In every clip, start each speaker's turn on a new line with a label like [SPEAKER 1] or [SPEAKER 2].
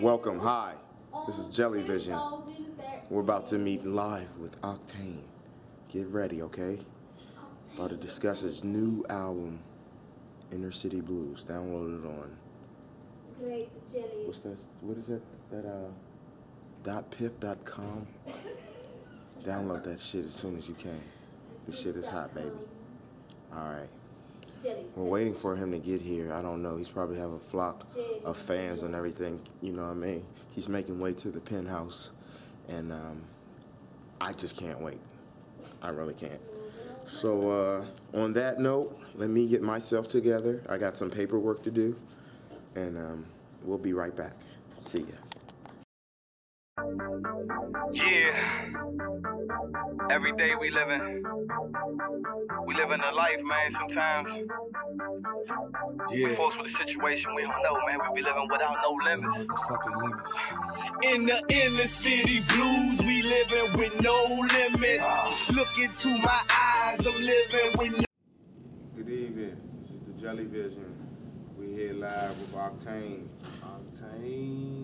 [SPEAKER 1] Welcome, hi. This is Jellyvision. We're about to meet live with Octaine. Get ready, okay? About to discuss his new album, Inner City Blues. Download it on.
[SPEAKER 2] Great jelly.
[SPEAKER 1] What's that? What is that? .piff.com. Download that shit as soon as you can. This shit is hot, baby. All right. We're waiting for him to get here. I don't know. He's probably have a flock of fans and everything. You know what I mean? He's making way to the penthouse, and I just can't wait. I really can't. So on that note, let me get myself together. I got some paperwork to do, and we'll be right back. See ya.
[SPEAKER 3] Yeah, every day we living a life, man. Sometimes we forced with a situation we don't know, man. We be living without no limits.
[SPEAKER 4] Fucking limits. In the inner city blues, we living with no limits. Look into my eyes, I'm living with no.
[SPEAKER 1] Good evening. This is the Jellyvision. We here live with Octaine.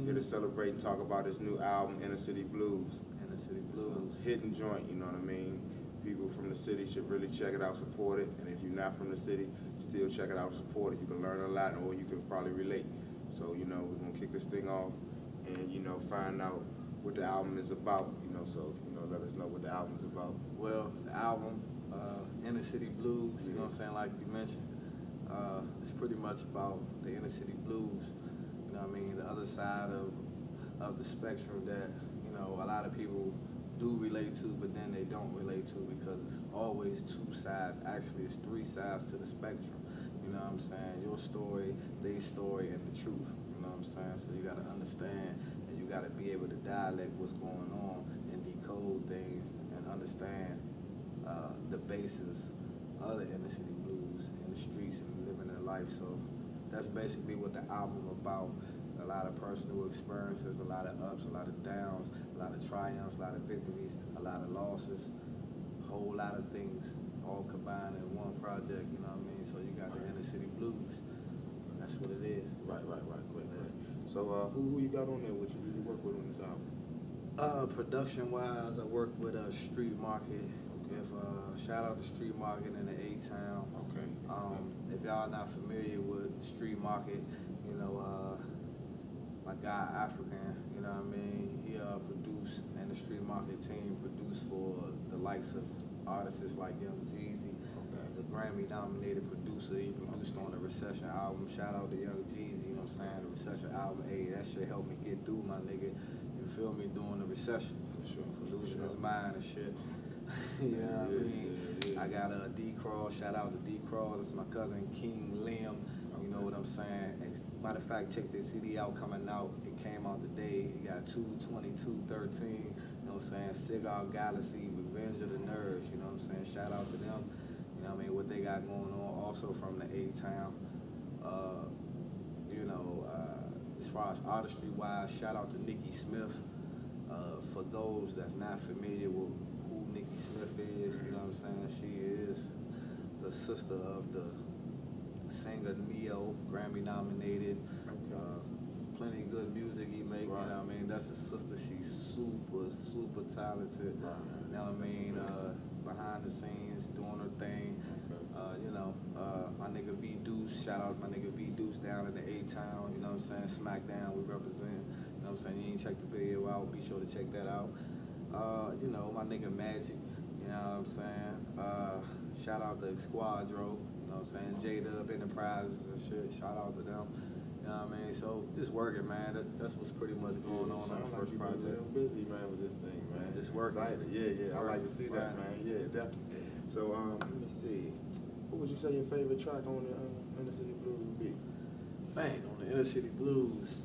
[SPEAKER 1] Here to celebrate and talk about his new album, Inner City Blues.
[SPEAKER 4] Inner City Blues.
[SPEAKER 1] It's a hidden joint, you know what I mean? People from the city should really check it out, support it. And if you're not from the city, still check it out, support it. You can learn a lot, or you can probably relate. So, you know, we're going to kick this thing off and, you know, find out what the album is about, you know, so, you know, let us know what the album is about.
[SPEAKER 5] Well, the album, Inner City Blues, you know what I'm saying, like you mentioned, it's pretty much about the inner city blues. You know what I mean? The other side of the spectrum that, you know, a lot of people do relate to, but then they don't relate to because it's always two sides. Actually, it's three sides to the spectrum. You know what I'm saying? Your story, their story, and the truth. You know what I'm saying? So you got to understand and you got to be able to dialect what's going on and decode things and understand the basis of the inner city blues in the streets and living their life. So that's basically what the album about. A lot of personal experiences, a lot of ups, a lot of downs, a lot of triumphs, a lot of victories, a lot of losses, a whole lot of things all combined in one project, you know what I mean? So you got the Inner City Blues. That's what it is.
[SPEAKER 1] Right. Great. So who you got on there with you? Who you work with on this album?
[SPEAKER 5] Production-wise, I work with Street Market. Shout out to Street Market in the A-Town.
[SPEAKER 1] Okay.
[SPEAKER 5] If y'all not familiar with Street Market, you know, my guy African, you know what I mean? He produced, and the Street Market team produced for the likes of artists like Young Jeezy.
[SPEAKER 1] Okay.
[SPEAKER 5] He's a Grammy-nominated producer. He produced on the Recession album. Shout out to Young Jeezy, you know what I'm saying? The Recession album, hey, that shit helped me get through, my nigga. You feel me? During the recession. For sure. For losing his mind and shit. You know what I mean? Yeah. I got D-Crawl, shout out to D-Crawl. That's my cousin King Liam. You know what I'm saying? Matter of fact, check this CD out coming out. It came out today. You got 2/22/13. You know what I'm saying? Cigar Galaxy, Revenge of the Nerds. You know what I'm saying? Shout out to them. You know what I mean? What they got going on. Also from the A-Town. You know, as far as artistry-wise, shout out to Nikki Smith. For those that's not familiar with who Nikki Smith is, you know what I'm saying? She is the sister of the singer Neo, Grammy nominated. Plenty of good music he make, right. You know what I mean? That's his sister. She's super talented. Right. You know what I mean? Behind the scenes, doing her thing. You know, my nigga V-Deuce, shout out to my nigga V-Deuce down in the A-Town, you know what I'm saying? Smackdown, we represent. You know what I'm saying? You ain't checked the video out, be sure to check that out. You know, my nigga Magic, you know what I'm saying? Shout out to Squadro, you know what I'm saying? J-Dub Enterprises and shit, shout out to them. You know what I mean? So just working, man. That's what's pretty much going on the first project.
[SPEAKER 1] Real busy, man, with this thing, man.
[SPEAKER 5] Just working.
[SPEAKER 1] Excited. Yeah. I like to see that, man. Yeah, definitely. So let me see. What would you say your favorite track on the Inner City Blues would be?
[SPEAKER 5] Man, on the Inner City Blues,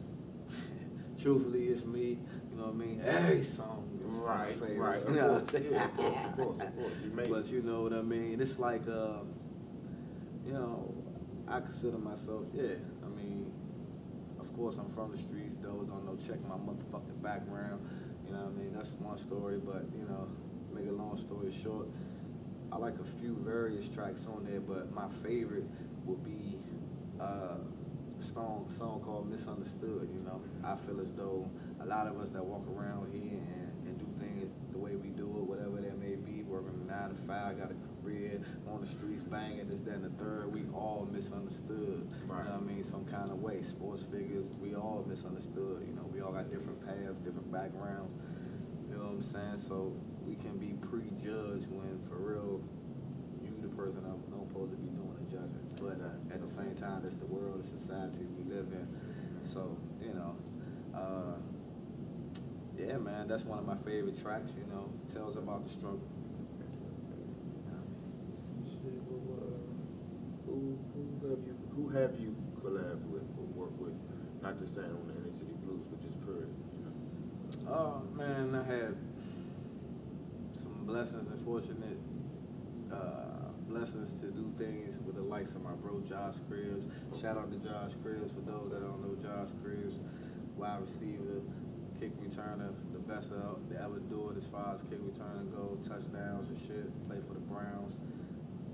[SPEAKER 5] truthfully, it's me. You know what I mean? Every song is my favorite.
[SPEAKER 1] Right.
[SPEAKER 5] You know what I'm saying?
[SPEAKER 1] Yeah, of course.
[SPEAKER 5] But you know what I mean? It's like, you know, I consider myself, I mean, of course I'm from the streets. Those don't know, check my motherfucking background. You know what I mean? That's one story, but, you know, make a long story short, I like a few various tracks on there, but my favorite would be song song called Misunderstood, you know. I feel as though a lot of us that walk around here and do things the way we do it, whatever that may be, working a 9 to 5, got a career, on the streets banging, this, that, and the third, we all misunderstood.
[SPEAKER 1] Right.
[SPEAKER 5] You know what I mean? Some kind of way. Sports figures, we all misunderstood. You know, we all got different paths, different backgrounds. You know what I'm saying? So we can be prejudged when, for real, you the person I'm supposed to be doing the judging. But at the same time, that's the world, the society we live in. So, you know, yeah, man, that's one of my favorite tracks, you know. Tells about the struggle.
[SPEAKER 1] Who have you collabed with or worked with? Not just saying on the Inner City Blues, but just period, you know?
[SPEAKER 5] Oh, man, I had some blessings and fortunate blessings to do things with the likes of my bro Josh Cribbs. Shout out to Josh Cribbs for those that don't know Josh Cribbs, wide receiver, kick returner, the best to ever do it as far as kick returner go, touchdowns and shit. Played for the Browns,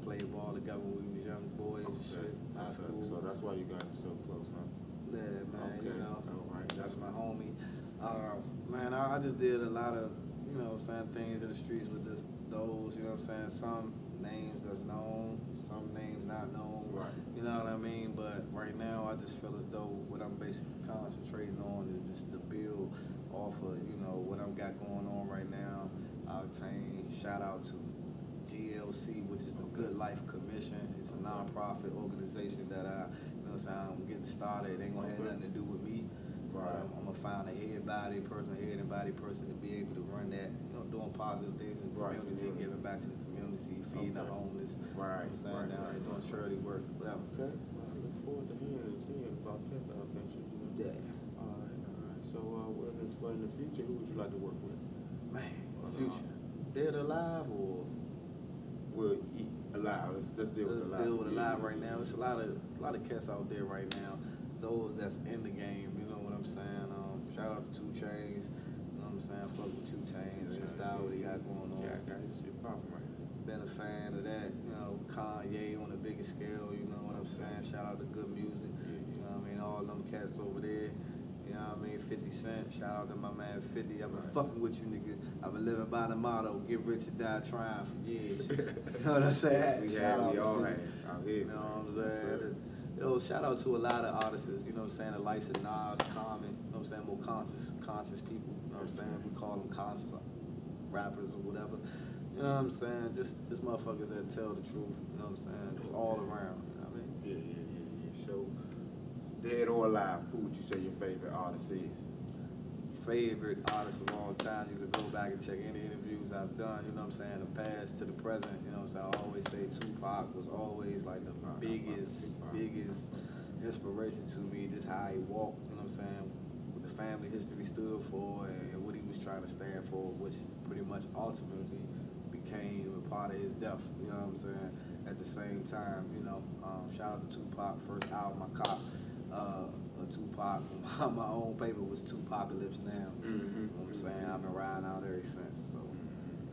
[SPEAKER 5] played ball together when we was young boys and shit. High school.
[SPEAKER 1] So that's why you guys are so close, huh?
[SPEAKER 5] Yeah, man,
[SPEAKER 1] Okay.
[SPEAKER 5] you know,
[SPEAKER 1] All right.
[SPEAKER 5] that's my homie. Man, I just did a lot of, you know what I'm saying, things in the streets with just those, you know what I'm saying, some names that's known, some names not known,
[SPEAKER 1] Right.
[SPEAKER 5] you know what I mean, but right now I just feel as though what I'm basically concentrating on is just the build off of, you know, what I've got going on right now. Octaine, shout out to GLC, which is the Good Life Commission. It's a non-profit organization that you know what I'm saying, I'm getting started. It ain't gonna have nothing to do with me.
[SPEAKER 1] Right.
[SPEAKER 5] I'm gonna find a head and body person to be able to run that, you know, doing positive things in the
[SPEAKER 1] Right.
[SPEAKER 5] community, giving back to the community, feeding the homeless.
[SPEAKER 1] Right.
[SPEAKER 5] You know what I'm saying, down there doing charity work, whatever.
[SPEAKER 1] Okay. I look forward to hearing and seeing about that ventures, you know?
[SPEAKER 5] Yeah.
[SPEAKER 1] All right. So, in the future, who would you like to work with?
[SPEAKER 5] Man, future. Dead or alive or
[SPEAKER 1] Well, alive. Let's deal with alive.
[SPEAKER 5] deal with alive right now. It's a lot of cats out there right now. Those that's in the game, you know what I'm saying? Shout out to 2 Chainz, you know what I'm saying? Fuck with 2 Chainz and style what he got going on.
[SPEAKER 1] Yeah, I got his shit popping right now.
[SPEAKER 5] Been a fan of that, you know, Kanye on a bigger scale, you know what I'm saying? Shout out to Good Music, you know what I mean? All them cats over there, you know what I mean? 50 Cent, shout out to my man 50. I've been fucking with you niggas. I've been living by the motto, get rich or die trying for years. You know what I'm saying?
[SPEAKER 1] We
[SPEAKER 5] Shout out to
[SPEAKER 1] all
[SPEAKER 5] 50.
[SPEAKER 1] had out here.
[SPEAKER 5] You know what I'm saying? Yo, shout out to a lot of artists, you know what I'm saying? The likes of Nas, Common, you know what I'm saying? More conscious people, you know what I'm saying? We call them conscious rappers or whatever. You know what I'm saying? Just motherfuckers that tell the truth, you know what I'm saying? It's all around, you know what I mean?
[SPEAKER 1] Yeah. So, dead or alive, who would you say your favorite artist is?
[SPEAKER 5] Favorite artist of all time, you could go back and check any interviews I've done, you know what I'm saying, the past to the present, you know what I'm saying, I always say Tupac was always like the biggest inspiration to me, just how he walked, you know what I'm saying, what the family history stood for and what he was trying to stand for, which pretty much ultimately became a part of his death, you know what I'm saying, at the same time, you know, shout out to Tupac, first album I copped, Tupac, my own paper was Tupacalypse now. You know what I'm saying? I've been riding out ever since. So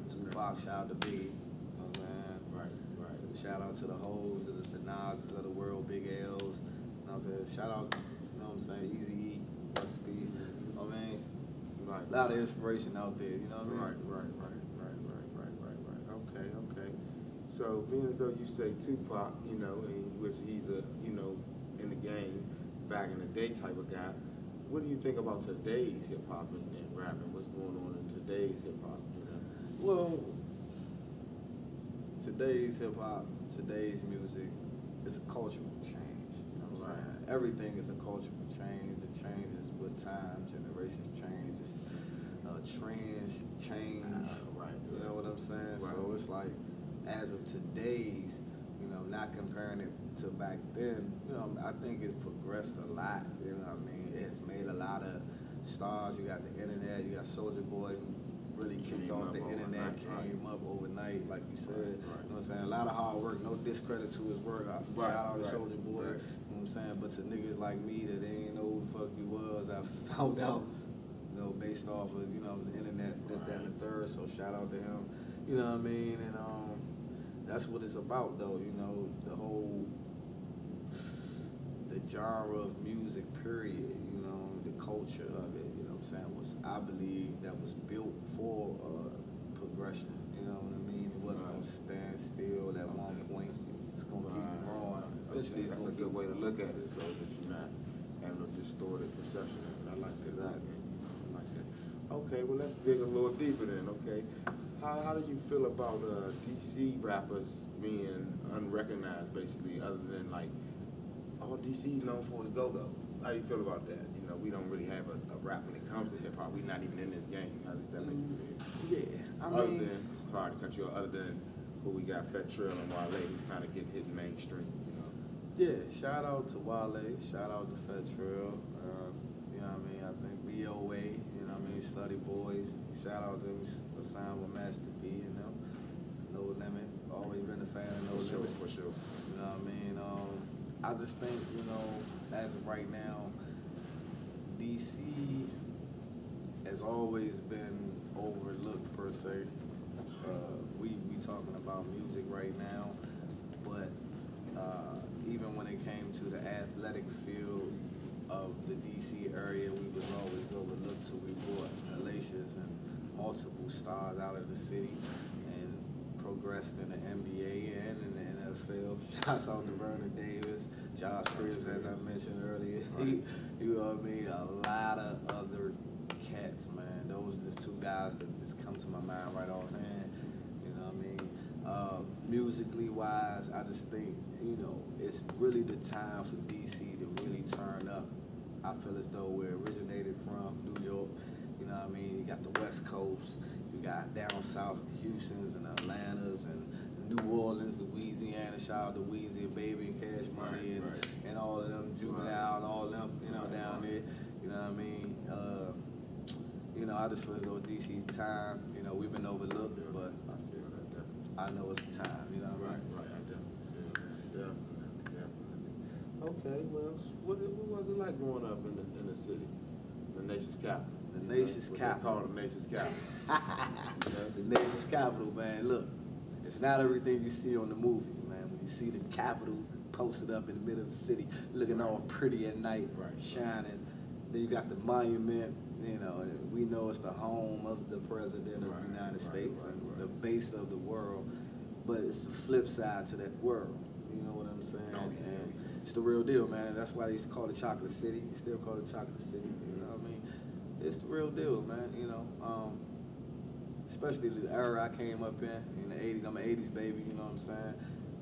[SPEAKER 5] Tupac, shout out to Biggie. You know what I'm saying? Right. Shout out to the hoes, the Nas's of the world, Big L's. You know what I'm saying? Shout out, you know what I'm saying, Easy E, recipes. You know what I mean?
[SPEAKER 1] Right.
[SPEAKER 5] A lot of inspiration out there, you know what I mean?
[SPEAKER 1] Right. Okay. So, being as though you say Tupac, you know, which he's a, you know, in the game, back in the day type of guy, what do you think about today's hip hop and rapping? What's going on in today's hip hop? You know?
[SPEAKER 5] Well, today's hip hop, today's music, it's a cultural change. You know what I'm saying? Everything is a cultural change. It changes with time. Generations change. It's, trends change. You know what I'm saying?
[SPEAKER 1] Right.
[SPEAKER 5] So it's like, as of today's, you know, not comparing it to back then, you know, I think it's progressed a lot, you know what I mean? It's made a lot of stars. You got the internet, you got Soulja Boy, who really kicked off the internet, came up overnight, like you said. You know what I'm saying? A lot of hard work, no discredit to his work. Shout out to Soulja Boy, you know what I'm saying? But to niggas like me that they ain't know who the fuck he was, I found out, you know, based off of, you know, the internet, this, that, and the third, so shout out to him, you know what I mean? And that's what it's about, though, you know, the whole, the genre of music, period, you know, the culture of it, you know what I'm saying, was, I believe, that was built for progression, you know what I mean? It wasn't going to stand still at one point. It's going to keep growing. Eventually, it's
[SPEAKER 1] That's
[SPEAKER 5] going
[SPEAKER 1] a
[SPEAKER 5] to
[SPEAKER 1] good way to look at it, so that you're not having a distorted perception of it. I like that.
[SPEAKER 5] Exactly.
[SPEAKER 1] I like that. Okay, well, let's dig a little deeper then, okay? How do you feel about DC rappers being unrecognized, basically, other than, like, all DC's known for is go-go? How do you feel about that? You know, we don't really have a rap when it comes to hip-hop. We're not even in this game. How does that make you feel?
[SPEAKER 5] Yeah, I mean,
[SPEAKER 1] Sorry to cut you off, other than who we got, Fat Trill and Wale, who's kind of getting hit mainstream, you know?
[SPEAKER 5] yeah, shout out to Wale, shout out to Fat Trill, you know what I mean, I think BOA, you know what I mean, Slutty Boys, shout out to them, signed with Master B, you know, No Limit, always been a fan of No Limit.
[SPEAKER 1] For sure.
[SPEAKER 5] You know what I mean, I just think, you know, as of right now, DC has always been overlooked, per se. We talking about music right now, but even when it came to the athletic field of the DC area, we was always overlooked till we brought Alicia's and multiple stars out of the city and progressed in the NBA and in the NFL. Shouts out to Vernon Davis, Josh Cribbs, as I mentioned earlier. You know what I mean? A lot of other cats, man. Those are just two guys that just come to my mind right offhand. You know what I mean? Musically wise, I just think, you know, it's really the time for DC to really turn up. I feel as though we're originated from New York. You know what I mean? You got the West Coast, you got down south, Houston's and Atlanta's and New Orleans, Louisiana. Shout out to Weezy and Baby and Cash Money and all of them, Juvenile and all of them, you know, down there. You know what I mean? You know, I just feel as though DC's time, you know, we've been overlooked, but
[SPEAKER 1] I feel that, definitely.
[SPEAKER 5] I know it's the time, you know what I mean?
[SPEAKER 1] Right, I definitely feel that. Definitely. Okay, well, what was it like growing up in the city, the nation's capital?
[SPEAKER 5] The nation's capital.
[SPEAKER 1] They call it the nation's capital.
[SPEAKER 5] The nation's capital, man. Look, it's not everything you see on the movie, man. When you see the Capitol posted up in the middle of the city, looking all pretty at night, shining. Then you got the monument, you know, and we know it's the home of the President of the United States and the base of the world, but it's the flip side to that world. You know what I'm saying? And it's the real deal, man. That's why they used to call it Chocolate City. They still call it Chocolate City. You know what I mean? It's the real deal, man. You know, especially the era I came up in the 80s. I'm an 80s baby, you know what I'm saying?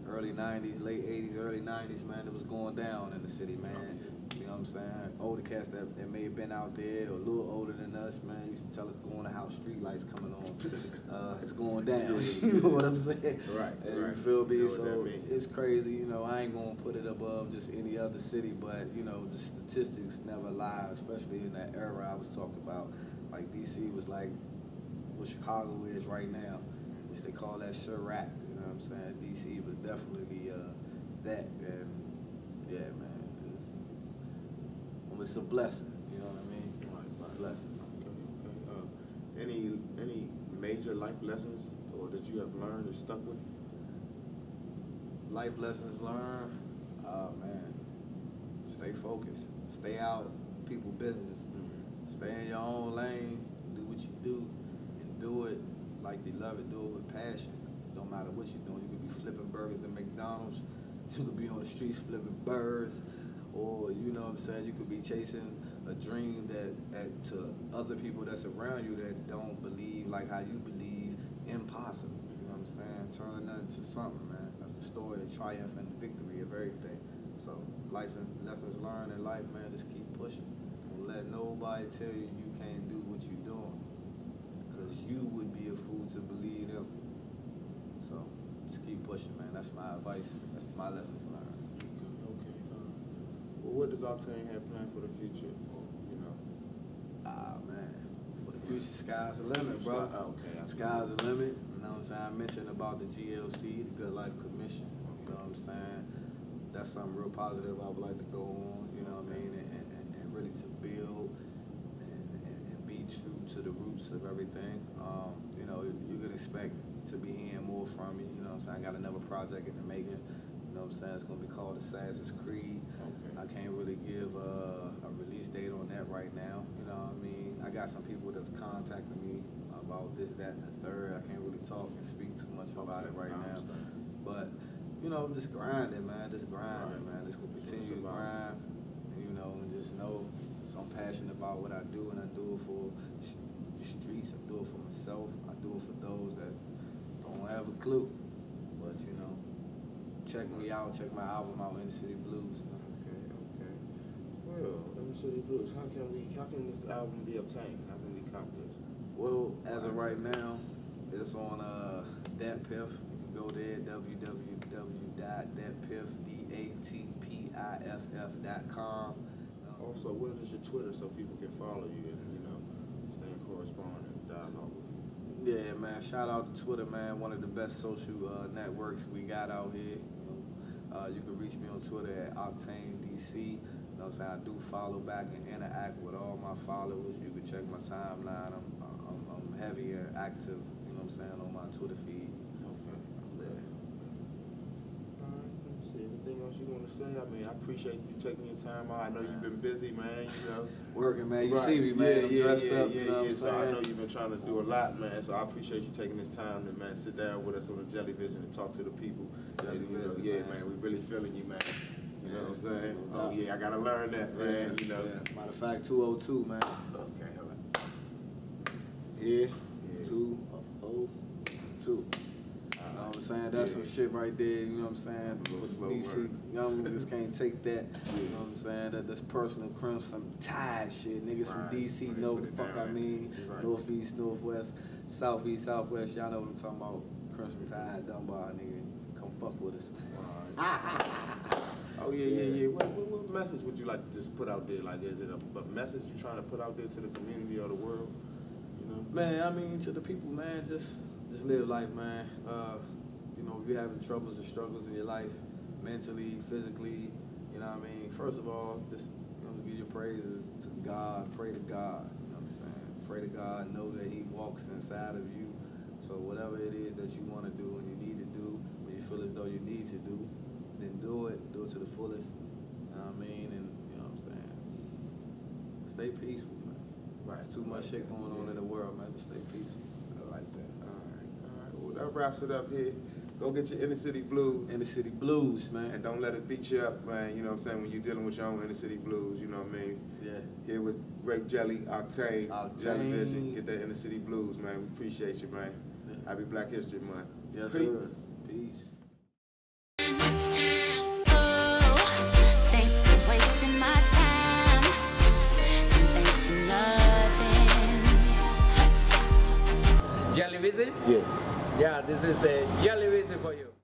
[SPEAKER 5] Early 90s, late 80s, early 90s, man. It was going down in the city, man. You know what I'm saying? Older cats that may have been out there or a little older than us, man, used to tell us going to house, street lights coming on. It's going down. You know what I'm saying?
[SPEAKER 1] Right.
[SPEAKER 5] You feel me? You know so it's crazy. You know, I ain't going to put it above just any other city, but, you know, the statistics never lie, especially in that era I was talking about. Like, D.C. was like what Chicago is right now, which they call that Chirac. You know what I'm saying? D.C. was definitely that. And, yeah, man. It's a blessing, you know what I mean? It's a blessing.
[SPEAKER 1] Okay. Any major life lessons or that you have learned that stuck with you?
[SPEAKER 5] Life lessons learned? Oh man, stay focused. Stay out people business. Stay in your own lane. Do what you do, and do it like you love it. Do it with passion. It don't matter what you're doing. You could be flipping burgers at McDonald's. You could be on the streets flipping birds. Or, you know what I'm saying, you could be chasing a dream that to other people that's around you that don't believe like how you believe, impossible. You know what I'm saying? Turning that into something, man. That's the story, the triumph and the victory of everything. So, lessons learned in life, man, just keep pushing. Don't let nobody tell you you can't do what you're doing. Because you would be a fool to believe them. So, just keep pushing, man. That's my advice. That's my lessons learned.
[SPEAKER 1] What does Octaine have planned for the future? You know.
[SPEAKER 5] Man, for the future, sky's the limit, bro. Sky's the limit. You know what I'm saying? I mentioned about the GLC, the Good Life Commission. You know what I'm saying? That's something real positive I would like to go on. You know what I mean? And really to build and be true to the roots of everything. You know, you can expect to be hearing more from me. You know what I'm saying? I got another project in the making. You know what I'm saying? It's gonna be called Assassin's Creed. I I can't really give a release date on that right now. You know what I mean? I got some people that's contacting me about this, that, and the third. I can't really talk and speak too much about it right now. But, you know, I'm just grinding, man. Just grinding, man. Just gonna continue to grind. And, you know, and just know so I'm passionate about what I do, and I do it for the streets. I do it for myself. I do it for those that don't have a clue. But, you know, check me out. Check my album out, Inner City Blues.
[SPEAKER 1] Okay. Well, Inner City Blues. How can this album be obtained? How can we copy this?
[SPEAKER 5] Well, as of right now, it's on DatPiff. You can go there, www.datpiff.com.
[SPEAKER 1] Also, what is your Twitter so people can follow you and, you know, stay in correspondence and dialogue with you? Yeah,
[SPEAKER 5] man. Shout out to Twitter, man. One of the best social networks we got out here. You can reach me on Twitter at Octaine DC. You know what I'm saying? I do follow back and interact with all my followers. You can check my timeline. I'm heavy and active, you know what I'm saying, on my Twitter feed.
[SPEAKER 1] Okay. Yeah. All right. Let me see. Anything else you want to say? I mean, I appreciate you taking your time out. I know you've been busy, man. You know,
[SPEAKER 5] working, man. You see me, man. I'm dressed up. You know what I'm
[SPEAKER 1] so I
[SPEAKER 5] saying?
[SPEAKER 1] know you've been trying to do a lot, man. So I appreciate you taking this time to, man, sit down with us on the Jellyvision and talk to the people. And, you know, man, we really feeling you, man. You know what I'm saying? Oh yeah, I gotta learn that, man. You know.
[SPEAKER 5] Matter of fact, 202, man.
[SPEAKER 1] Okay, hold on.
[SPEAKER 5] Yeah. 202. You know what I'm saying? That's some shit right there, you know what I'm saying? For DC, young niggas can't take that, you know what I'm saying? That's personal crimp, some tide shit. Niggas from DC know what the fuck I mean. Northeast, Northwest, Southeast, Southwest, y'all know what I'm talking about. Crimson Tide, Dunbar, nigga. Come fuck with us.
[SPEAKER 1] Oh yeah. What message would you like to just put out there? Like, is it a message you're trying to put out there to the community or the world? You know?
[SPEAKER 5] Man, I mean, to the people, man, just live life, man. You know, if you're having troubles or struggles in your life, mentally, physically, you know what I mean? First of all, just, you know, give your praises to God, pray to God, you know what I'm saying? Pray to God, know that He walks inside of you. So whatever it is that you want to do and you need to do, when you feel as though you need to do, then do it to the fullest, you know what I mean? And, you know what I'm saying? Stay peaceful, man.
[SPEAKER 1] Right.
[SPEAKER 5] There's too much shit going on in the world, man. Just stay peaceful. I like that.
[SPEAKER 1] All right. Well, that wraps it up here. Go get your Inner City Blues.
[SPEAKER 5] Inner City Blues, man.
[SPEAKER 1] And don't let it beat you up, man. You know what I'm saying? When you're dealing with your own Inner City Blues, you know what I mean?
[SPEAKER 5] Yeah.
[SPEAKER 1] Here with Grape Jelly, Octaine, Jellyvision. Get that Inner City Blues, man. We appreciate you, man. Yeah. Happy Black History Month.
[SPEAKER 5] Yes,
[SPEAKER 1] Peace.
[SPEAKER 5] Sir. Peace.
[SPEAKER 6] Thanks for wasting my time, and thanks for nothing.
[SPEAKER 7] Jellyvision?
[SPEAKER 1] Yeah.
[SPEAKER 7] Yeah, this is the Jellyvision for you.